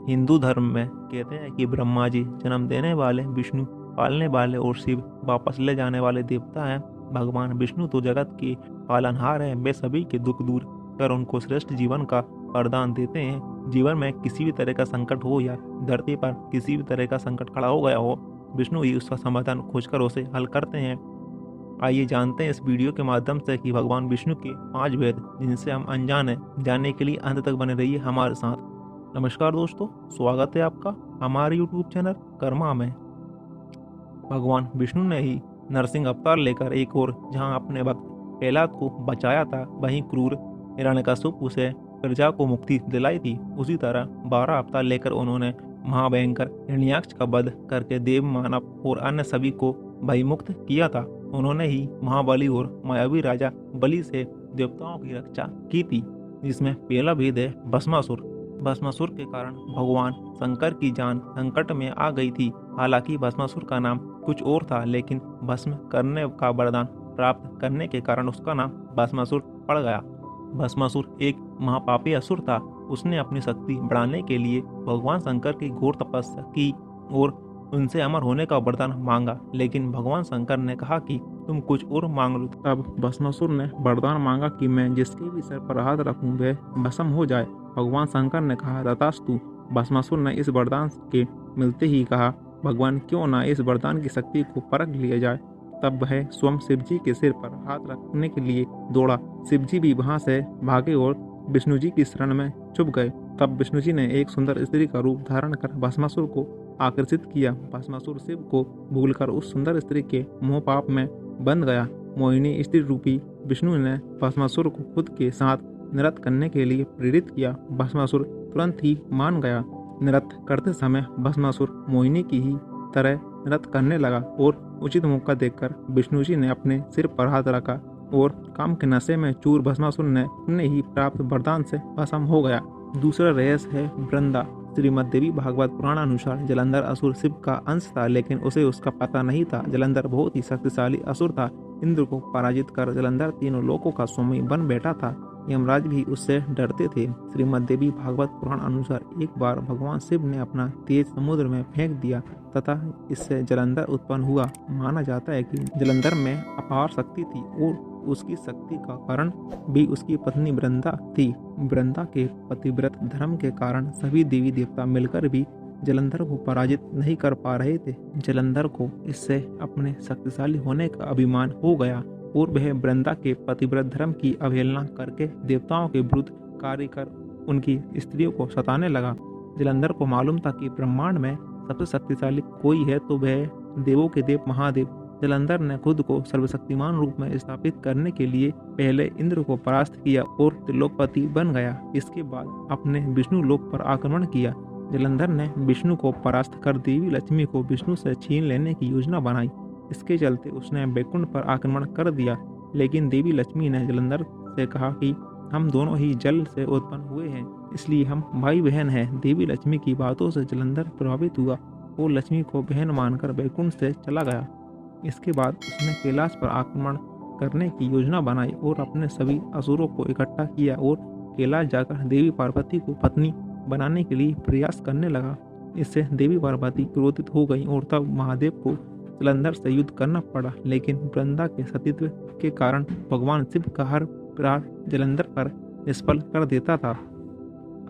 हिंदू धर्म में कहते हैं कि ब्रह्मा जी जन्म देने वाले, विष्णु पालने वाले और शिव वापस ले जाने वाले देवता हैं। भगवान विष्णु तो जगत के पालनहार हैं। वे सभी के दुख दूर कर उनको श्रेष्ठ जीवन का वरदान देते हैं। जीवन में किसी भी तरह का संकट हो या धरती पर किसी भी तरह का संकट खड़ा हो गया हो, विष्णु ही उसका समाधान खोजकर उसे हल करते हैं। आइए जानते हैं इस वीडियो के माध्यम से कि भगवान विष्णु के 5 भेद जिनसे हम अनजान हैं। जानने के लिए अंत तक बने रहिए हमारे साथ। नमस्कार दोस्तों, स्वागत है आपका हमारे YouTube चैनल कर्मा में। भगवान विष्णु ने ही नरसिंह अवतार लेकर एक और जहां अपने भक्त प्रहलाद को बचाया था, वहीं क्रूर हिरण्यकश्यप से प्रजा को मुक्ति दिलाई थी। उसी तरह 12 अवतार लेकर उन्होंने महाभयंकर हिरण्याक्ष का वध करके देव, मानव और अन्य सभी को भयमुक्त किया था। उन्होंने ही महाबली और मायावी राजा बलि से देवताओं की रक्षा की थी, जिसमें पहला भेद है भस्मासुर। भस्मासुर के कारण भगवान शंकर की जान संकट में आ गई थी। हालांकि भस्मासुर का नाम कुछ और था, लेकिन भस्म करने का वरदान प्राप्त करने के कारण उसका नाम भस्मासुर पड़ गया। भस्मासुर एक महापापी असुर था। उसने अपनी शक्ति बढ़ाने के लिए भगवान शंकर की घोर तपस्या की और उनसे अमर होने का वरदान मांगा, लेकिन भगवान शंकर ने कहा कि तुम कुछ और मांग लो। तब भस्मासुर ने वरदान मांगा कि मैं जिसके भी सर पर हाथ रखूं वह भस्म हो जाए। भगवान शंकर ने कहा तथास्तु। भस्मासुर ने इस वरदान के मिलते ही कहा, भगवान क्यों ना इस वरदान की शक्ति को परख लिया जाए। तब वह स्वयं शिवजी के सिर पर हाथ रखने के लिए दौड़ा। शिवजी भी वहां से भागे और विष्णु जी की शरण में छुप गए। तब विष्णु जी ने एक सुंदर स्त्री का रूप धारण कर भस्मासुर को आकर्षित किया। भस्मासुर शिव को भूलकर उस सुंदर स्त्री के मोह पाप में बंध गया। मोहिनी स्त्री रूपी विष्णु ने भस्मासुर को खुद के साथ नृत्य करने के लिए प्रेरित किया। भस्मासुर तुरंत ही मान गया। नृत्य करते समय भस्मासुर मोहिनी की ही तरह नृत्य करने लगा और उचित मौका देखकर विष्णु जी ने अपने सिर पर हाथ रखा और काम के नशे में चूर भस्मासुर ने अपने ही प्राप्त वरदान से भस्म हो गया। दूसरा रहस्य है वृंदा। श्रीमद् देवी भागवत पुराण अनुसार जलंधर असुर शिव का अंश था, लेकिन उसे उसका पता नहीं था। जलंधर बहुत ही शक्तिशाली असुर था। इंद्र को पराजित कर जलंधर तीनों लोकों का स्वामी बन बैठा था। यमराज भी उससे डरते थे। श्रीमद् देवी भागवत पुराण अनुसार एक बार भगवान शिव ने अपना तेज समुद्र में फेंक दिया तथा इससे जलंधर उत्पन्न हुआ। माना जाता है कि जलंधर में अपार शक्ति थी और उसकी शक्ति का कारण भी उसकी पत्नी वृंदा थी। वृंदा के पतिव्रत धर्म के कारण सभी देवी देवता मिलकर भी जलंधर को पराजित नहीं कर पा रहे थे। जलंधर को इससे अपने शक्तिशाली होने का अभिमान हो गया और वह वृंदा के पतिव्रत धर्म की अवहेलना करके देवताओं के विरुद्ध कार्य कर उनकी स्त्रियों को सताने लगा। जलंधर को मालूम था कि ब्रह्मांड में सबसे शक्तिशाली कोई है तो वह देवों के देव महादेव। जलंधर ने खुद को सर्वशक्तिमान रूप में स्थापित करने के लिए पहले इंद्र को परास्त किया और त्रिलोकपति बन गया। इसके बाद अपने विष्णु लोक पर आक्रमण किया। जलंधर ने विष्णु को परास्त कर देवी लक्ष्मी को विष्णु से छीन लेने की योजना बनाई। इसके चलते उसने वैकुंठ पर आक्रमण कर दिया, लेकिन देवी लक्ष्मी ने जलंधर से कहा कि हम दोनों ही जल से उत्पन्न हुए हैं, इसलिए हम भाई बहन हैं। देवी लक्ष्मी की बातों से जलंधर प्रभावित हुआ और लक्ष्मी को बहन मानकर वैकुंठ से चला गया। इसके बाद उसने कैलाश पर आक्रमण करने की योजना बनाई और अपने सभी असुरों को इकट्ठा किया और कैलाश जाकर देवी पार्वती को पत्नी बनाने के लिए प्रयास करने लगा। इससे देवी पार्वती क्रोधित हो गई और तब महादेव को जलंधर से युद्ध करना पड़ा, लेकिन वृंदा के सतीत्व के कारण भगवान शिव का हर प्रहार जलंधर पर निष्फल कर देता था।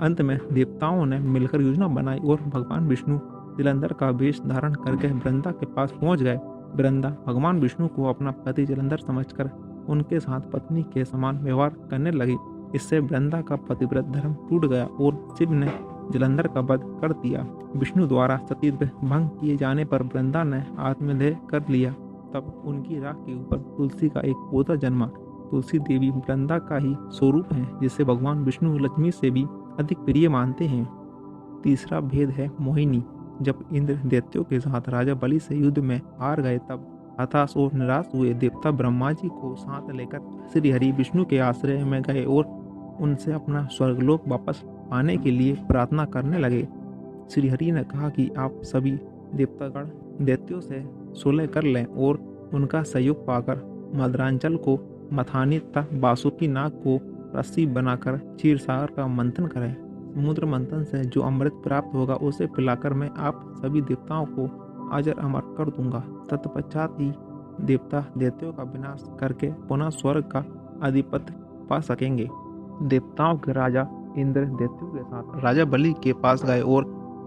अंत में देवताओं ने मिलकर योजना बनाई और भगवान विष्णु जलंधर का वेश धारण करके वृंदा के पास पहुंच गए। वृंदा भगवान विष्णु को अपना पति जलंधर समझकर उनके साथ पत्नी के समान व्यवहार करने लगी। इससे वृंदा का पतिव्रत धर्म टूट गया और शिव ने जलंधर का वध कर दिया। विष्णु द्वारा सतीत्व भंग किए जाने पर वृंदा ने आत्मदेह कर लिया। तब उनकी राख के ऊपर तुलसी का एक पौधा जन्मा। तुलसी देवी वृंदा का ही स्वरूप है, जिसे भगवान विष्णु लक्ष्मी से भी अधिक प्रिय मानते हैं। तीसरा भेद है मोहिनी। जब इंद्र दैत्यों के साथ राजा बलि से युद्ध में हार गए, तब हताश और निराश हुए देवता ब्रह्मा जी को साथ लेकर श्री हरि विष्णु के आश्रय में गए और उनसे अपना स्वर्गलोक वापस पाने के लिए प्रार्थना करने लगे। श्री हरि ने कहा कि आप सभी देवतागण दैत्यों से सुलह कर लें और उनका सहयोग पाकर मदरांचल को मथानी तथा बासुकी नाग को रस्सी बनाकर क्षीरसागर का मंथन करें। समुद्र मंथन से जो अमृत प्राप्त होगा उसे पिलाकर मैं आप सभी देवताओं को अजर अमर कर दूंगा। तत्पश्चात ही देवता दैत्यों का विनाश करके पुनः स्वर्ग का आधिपत्य पा सकेंगे। देवताओं के राजा इंद्र दैत्यों के साथ राजा बलि के पास गए और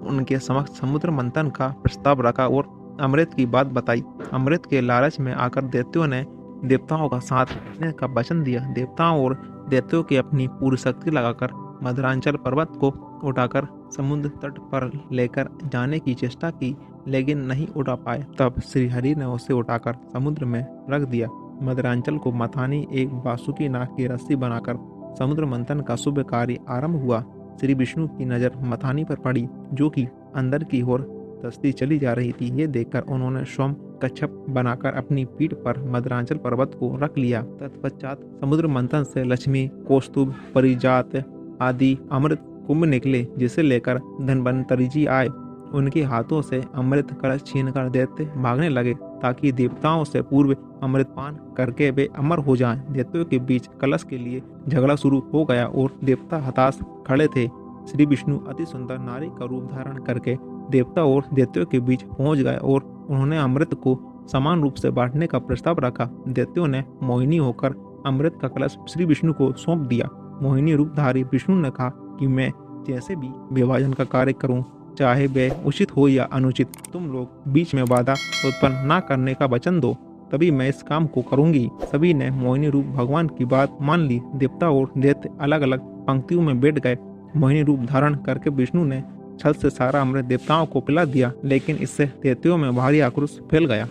उनके समक्ष समुद्र मंथन का प्रस्ताव रखा और अमृत की बात बताई। अमृत के लालच में आकर दैत्यों ने देवताओं का साथ देने का वचन दिया। देवताओं और दैत्यों की अपनी पूरी शक्ति लगाकर मदरांचल पर्वत को उठाकर समुद्र तट पर लेकर जाने की चेष्टा की, लेकिन नहीं उठा पाए। तब श्री हरि ने उसे उठाकर समुद्र में रख दिया। मदरांचल को मथानी एक बासुकी नाग की रस्सी बनाकर समुद्र मंथन का शुभ कार्य आरंभ हुआ। श्री विष्णु की नजर मथानी पर पड़ी, जो कि अंदर की ओर धंसती चली जा रही थी। ये देखकर उन्होंने स्वयं कच्छप बनाकर अपनी पीठ पर मदरांचल पर्वत को रख लिया। तत्पश्चात समुद्र मंथन से लक्ष्मी, कौस्तुभ, परिजात आदि अमृत कुंभ निकले, जिसे लेकर धन्वंतरी जी आए। उनके हाथों से अमृत कलश छीनकर दैत्य भागने लगे, ताकि देवताओं से पूर्व अमृत पान करके वे अमर हो जाएं। दैत्यों के बीच कलश के लिए झगड़ा शुरू हो गया और देवता हताश खड़े थे। श्री विष्णु अति सुंदर नारी का रूप धारण करके देवता और दैत्यों के बीच पहुंच गए और उन्होंने अमृत को समान रूप से बांटने का प्रस्ताव रखा। दैत्यों ने मोहिनी होकर अमृत का कलश श्री विष्णु को सौंप दिया। मोहिनी रूपधारी विष्णु ने कहा कि मैं जैसे भी विभाजन का कार्य करूं, चाहे वह उचित हो या अनुचित, तुम लोग बीच में बाधा उत्पन्न न करने का वचन दो, तभी मैं इस काम को करूंगी। सभी ने मोहिनी रूप भगवान की बात मान ली। देवता और दैत्य अलग अलग पंक्तियों में बैठ गए। मोहिनी रूप धारण करके विष्णु ने छल से सारा अमृत देवताओं को पिला दिया, लेकिन इससे दैत्यों में भारी आक्रोश फैल गया।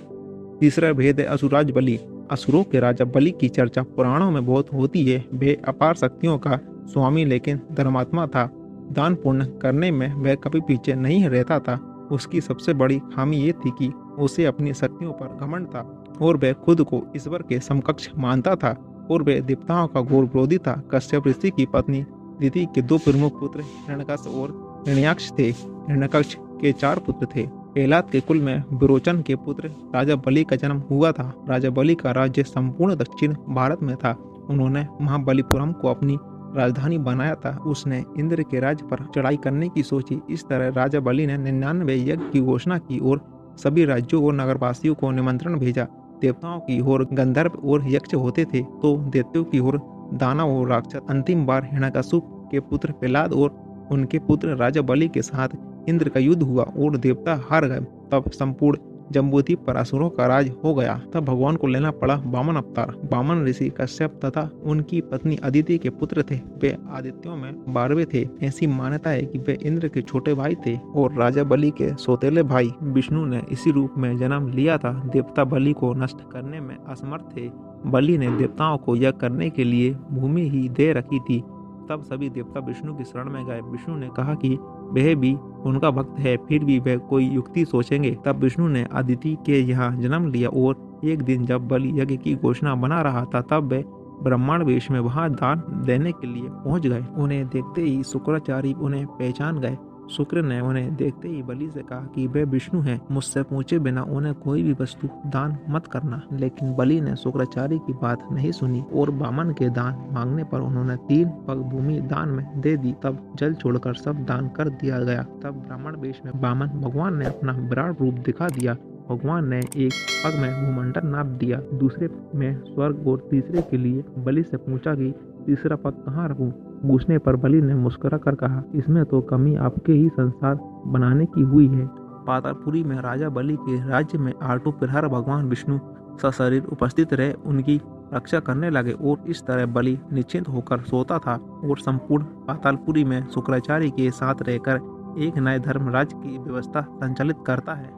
तीसरा भेद है असुराज बलि। असुरों के राजा बलि की चर्चा पुराणों में बहुत होती है। वे अपार शक्तियों का स्वामी लेकिन धर्मात्मा था। दान पुण्य करने में वह कभी पीछे नहीं रहता था। उसकी सबसे बड़ी खामी ये थी कि उसे अपनी शक्तियों पर घमंड था और वह खुद को ईश्वर के समकक्ष मानता था और वह देवताओं का घोर विरोधी था। कश्यप ऋषि की पत्नी दिति के दो प्रमुख पुत्र हिरण्यकश्यप और हिरण्याक्ष थे। हिरण्यकश्यप के 4 पुत्र थे। प्रहलाद के कुल में विरोचन के पुत्र राजा बलि का जन्म हुआ था। राजा बलि का राज्य संपूर्ण दक्षिण भारत में था। उन्होंने महाबलीपुरम को अपनी राजधानी बनाया था। उसने इंद्र के राज्य पर चढ़ाई करने की सोची। इस तरह राजा बलि ने 99 यज्ञ की घोषणा की और सभी राज्यों और नगरवासियों को निमंत्रण भेजा। देवताओं की ओर गंधर्व और यक्ष होते थे, तो दैत्यों की ओर दानव और राक्षस। अंतिम बार हिरण्यकश्यप के पुत्र प्रहलाद और उनके पुत्र राजा बलि के साथ इंद्र का युद्ध हुआ और देवता हार गए। तब संपूर्ण जम्बूद्वीप पर असुरों का राज हो गया। तब भगवान को लेना पड़ा वामन अवतार। वामन ऋषि कश्यप तथा उनकी पत्नी अदिति के पुत्र थे। वे आदित्यों में 12वें थे। ऐसी मान्यता है कि वे इंद्र के छोटे भाई थे और राजा बलि के सौतेले भाई। विष्णु ने इसी रूप में जन्म लिया था। देवता बलि को नष्ट करने में असमर्थ थे। बलि ने देवताओं को यज्ञ करने के लिए भूमि ही दे रखी थी। तब सभी देवता विष्णु की शरण में गए। विष्णु ने कहा कि वह भी उनका भक्त है, फिर भी वह कोई युक्ति सोचेंगे। तब विष्णु ने अदिति के यहाँ जन्म लिया और एक दिन जब बलि यज्ञ की घोषणा बना रहा था, तब वे ब्राह्मण वेश में वहां दान देने के लिए पहुंच गए। उन्हें देखते ही शुक्राचार्य उन्हें पहचान गए। शुक्र ने उन्हें देखते ही बलि से कहा कि वे विष्णु हैं, मुझसे पूछे बिना उन्हें कोई भी वस्तु दान मत करना। लेकिन बलि ने शुक्राचार्य की बात नहीं सुनी और वामन के दान मांगने पर उन्होंने 3 पग भूमि दान में दे दी। तब जल छोड़कर सब दान कर दिया गया। तब ब्राह्मण वेश में वामन भगवान ने अपना विराट रूप दिखा दिया। भगवान ने एक पग में भूमंडल नाप दिया, दूसरे में स्वर्ग और तीसरे के लिए बलि से पूछा कि तीसरा पग कहाँ रखूं। पूछने पर बलि ने मुस्कुरा कर कहा, इसमें तो कमी आपके ही संसार बनाने की हुई है। पातालपुरी में राजा बलि के राज्य में 8 प्रहर भगवान विष्णु सशरीर उपस्थित रहे, उनकी रक्षा करने लगे और इस तरह बलि निश्चिंत होकर सोता था और संपूर्ण पातालपुरी में शुक्राचार्य के साथ रहकर एक नए धर्मराज की व्यवस्था संचालित करता है।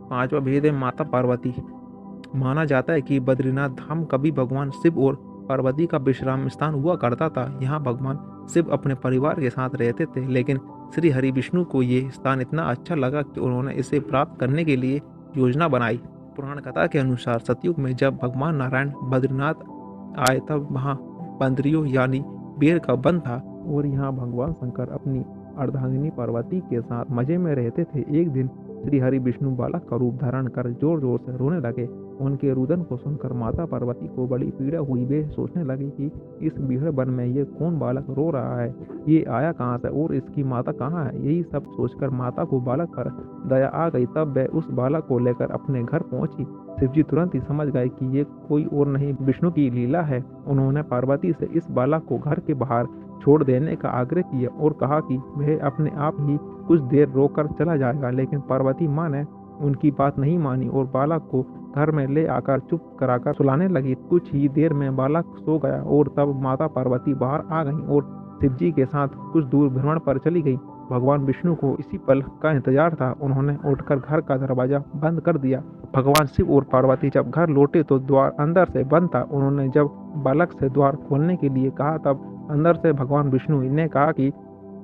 5वां भेद है माता पार्वती। माना जाता है कि बद्रीनाथ धाम कभी भगवान शिव और पार्वती का विश्राम स्थान हुआ करता था। यहाँ भगवान शिव अपने परिवार के साथ रहते थे, लेकिन श्री हरि विष्णु को ये स्थान इतना अच्छा लगा कि उन्होंने इसे प्राप्त करने के लिए योजना बनाई। पुराण कथा के अनुसार सतयुग में जब भगवान नारायण बद्रीनाथ आए, तब वहाँ बंदरियों यानी बेर का वन था और यहाँ भगवान शंकर अपनी अर्धांगिनी पार्वती के साथ मजे में रहते थे। एक दिन श्री हरि विष्णु बालक का रूप धारण कर जोर जोर से रोने लगे। उनके रुदन को सुनकर माता पार्वती को बड़ी पीड़ा हुई। वे सोचने लगी कि इस बिहड़ वन में ये कौन बालक रो रहा है, ये आया कहाँ से और इसकी माता कहाँ है। यही सब सोचकर माता को बालक पर दया आ गई। तब वह उस बालक को लेकर अपने घर पहुंची। शिवजी तुरंत ही समझ गए कि ये कोई और नहीं विष्णु की लीला है। उन्होंने पार्वती से इस बालक को घर के बाहर छोड़ देने का आग्रह किया और कहा कि वह अपने आप ही कुछ देर रोकर चला जाएगा। लेकिन पार्वती माँ ने उनकी बात नहीं मानी और बालक को घर में ले आकर चुप कराकर सुलाने लगी। कुछ ही देर में बालक सो गया और तब माता पार्वती बाहर आ गईं और शिवजी के साथ कुछ दूर भ्रमण पर चली गई। भगवान विष्णु को इसी पल का इंतजार था। उन्होंने उठकर घर का दरवाजा बंद कर दिया। भगवान शिव और पार्वती जब घर लौटे तो द्वार अंदर से बंद था। उन्होंने जब बालक से द्वार खोलने के लिए कहा तब अंदर से भगवान विष्णु ने कहा कि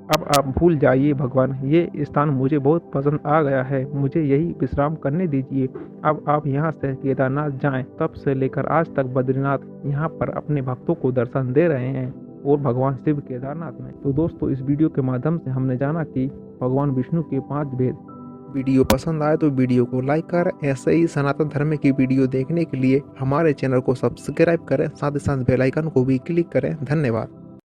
अब आप भूल जाइए भगवान, ये स्थान मुझे बहुत पसंद आ गया है, मुझे यही विश्राम करने दीजिए। अब आप यहाँ से केदारनाथ जाएं। तब से लेकर आज तक बद्रीनाथ यहाँ पर अपने भक्तों को दर्शन दे रहे हैं और भगवान शिव केदारनाथ में। तो दोस्तों, इस वीडियो के माध्यम से हमने जाना कि भगवान विष्णु के 5 भेद। वीडियो पसंद आए तो वीडियो को लाइक करें। ऐसे ही सनातन धर्म की वीडियो देखने के लिए हमारे चैनल को सब्सक्राइब करें, साथ ही साथ बेल आइकन को भी क्लिक करें। धन्यवाद।